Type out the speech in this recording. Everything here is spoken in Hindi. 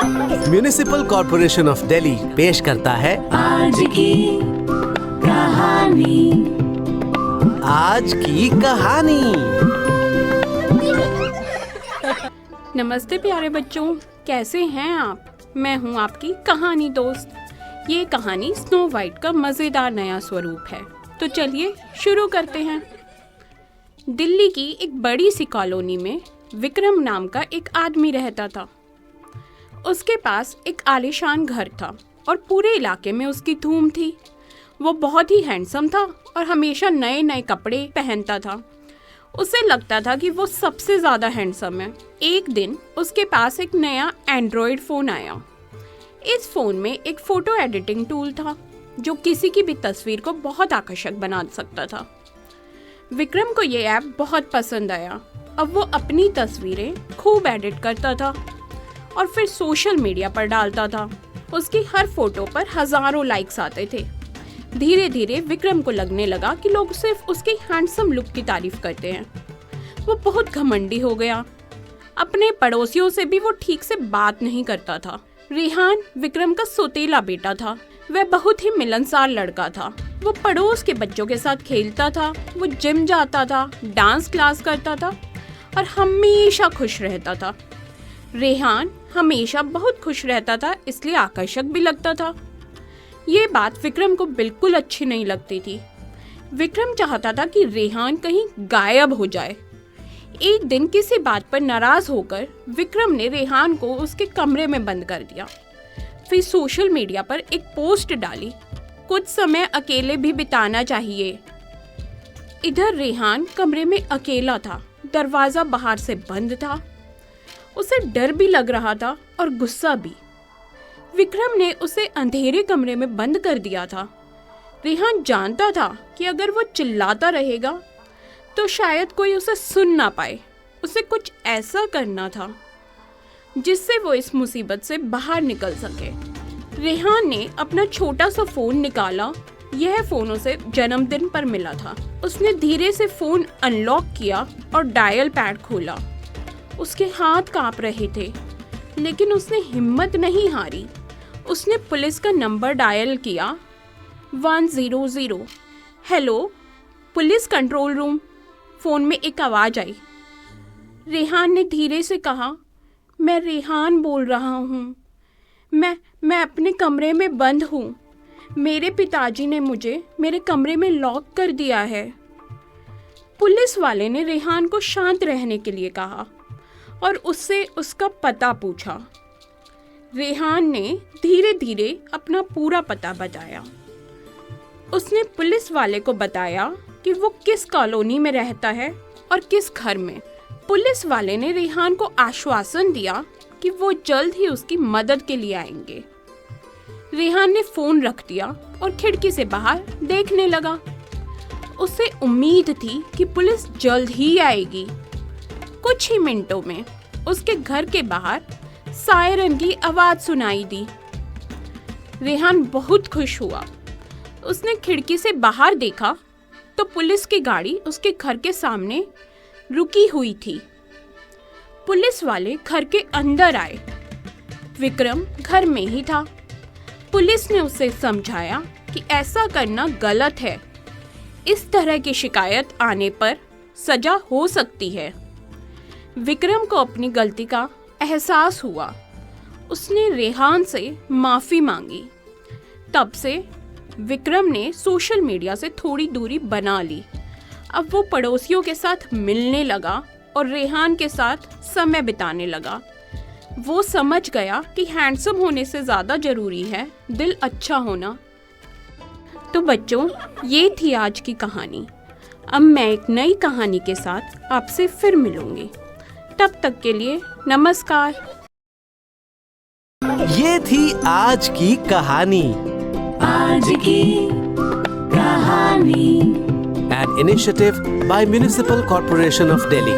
म्युनिसिपल कॉर्पोरेशन ऑफ दिल्ली पेश करता है आज की कहानी। आज की कहानी। नमस्ते प्यारे बच्चों, कैसे हैं आप? मैं हूं आपकी कहानी दोस्त। ये कहानी स्नो वाइट का मज़ेदार नया स्वरूप है। तो चलिए शुरू करते हैं। दिल्ली की एक बड़ी सी कॉलोनी में विक्रम नाम का एक आदमी रहता था। उसके पास एक आलीशान घर था और पूरे इलाके में उसकी धूम थी। वो बहुत ही हैंडसम था और हमेशा नए नए कपड़े पहनता था। उसे लगता था कि वो सबसे ज़्यादा हैंडसम है। एक दिन उसके पास एक नया एंड्रॉयड फ़ोन आया। इस फ़ोन में एक फ़ोटो एडिटिंग टूल था जो किसी की भी तस्वीर को बहुत आकर्षक बना सकता था। विक्रम को ये ऐप बहुत पसंद आया। अब वो अपनी तस्वीरें खूब एडिट करता था और फिर सोशल मीडिया पर डालता था। उसकी हर फोटो पर हज़ारों लाइक्स आते थे। धीरे धीरे विक्रम को लगने लगा कि लोग सिर्फ उसकी हैंडसम लुक की तारीफ करते हैं। वो बहुत घमंडी हो गया। अपने पड़ोसियों से भी वो ठीक से बात नहीं करता था। रेहान विक्रम का सौतेला बेटा था। वह बहुत ही मिलनसार लड़का था। वो पड़ोस के बच्चों के साथ खेलता था, वो जिम जाता था, डांस क्लास करता था और हमेशा खुश रहता था। रेहान हमेशा बहुत खुश रहता था, इसलिए आकर्षक भी लगता था। ये बात विक्रम को बिल्कुल अच्छी नहीं लगती थी। विक्रम चाहता था कि रेहान कहीं गायब हो जाए। एक दिन किसी बात पर नाराज होकर विक्रम ने रेहान को उसके कमरे में बंद कर दिया। फिर सोशल मीडिया पर एक पोस्ट डाली, कुछ समय अकेले भी बिताना चाहिए। इधर रेहान कमरे में अकेला था। दरवाजा बाहर से बंद था। उसे डर भी लग रहा था और गुस्सा भी। विक्रम ने उसे अंधेरे कमरे में बंद कर दिया था। रेहान जानता था कि अगर वो चिल्लाता रहेगा तो शायद कोई उसे सुन ना पाए। उसे कुछ ऐसा करना था जिससे वो इस मुसीबत से बाहर निकल सके। रेहान ने अपना छोटा सा फोन निकाला। यह फोन उसे जन्मदिन पर मिला था। उसने धीरे से फोन अनलॉक किया और डायल पैड खोला। उसके हाथ कांप रहे थे, लेकिन उसने हिम्मत नहीं हारी। उसने पुलिस का नंबर डायल किया, 100। Hello, police control room. Phone में एक आवाज़ आई। रेहान ने धीरे से कहा, मैं रेहान बोल रहा हूँ। मैं अपने कमरे में बंद हूँ। मेरे पिताजी ने मुझे मेरे कमरे में लॉक कर दिया है। पुलिस वाले ने रेहान को शांत रहने के लिए कहा और उससे उसका पता पूछा। रेहान ने धीरे धीरे अपना पूरा पता बताया। उसने पुलिस वाले को बताया कि वो किस कॉलोनी में रहता है और किस घर में। पुलिस वाले ने रेहान को आश्वासन दिया कि वो जल्द ही उसकी मदद के लिए आएंगे। रेहान ने फोन रख दिया और खिड़की से बाहर देखने लगा। उसे उम्मीद थी कि पुलिस जल्द ही आएगी। कुछ ही मिनटों में उसके घर के बाहर सायरन की आवाज सुनाई दी। रेहान बहुत खुश हुआ। उसने खिड़की से बाहर देखा तो पुलिस की गाड़ी उसके घर के सामने रुकी हुई थी। पुलिस वाले घर के अंदर आए। विक्रम घर में ही था। पुलिस ने उसे समझाया कि ऐसा करना गलत है। इस तरह की शिकायत आने पर सजा हो सकती है। विक्रम को अपनी गलती का एहसास हुआ। उसने रेहान से माफ़ी मांगी। तब से विक्रम ने सोशल मीडिया से थोड़ी दूरी बना ली। अब वो पड़ोसियों के साथ मिलने लगा और रेहान के साथ समय बिताने लगा। वो समझ गया कि हैंडसम होने से ज़्यादा ज़रूरी है दिल अच्छा होना। तो बच्चों, ये थी आज की कहानी। अब मैं एक नई कहानी के साथ आपसे फिर मिलूंगी। तब तक के लिए नमस्कार। ये थी आज की कहानी। आज की कहानी। An initiative by Municipal Corporation of Delhi.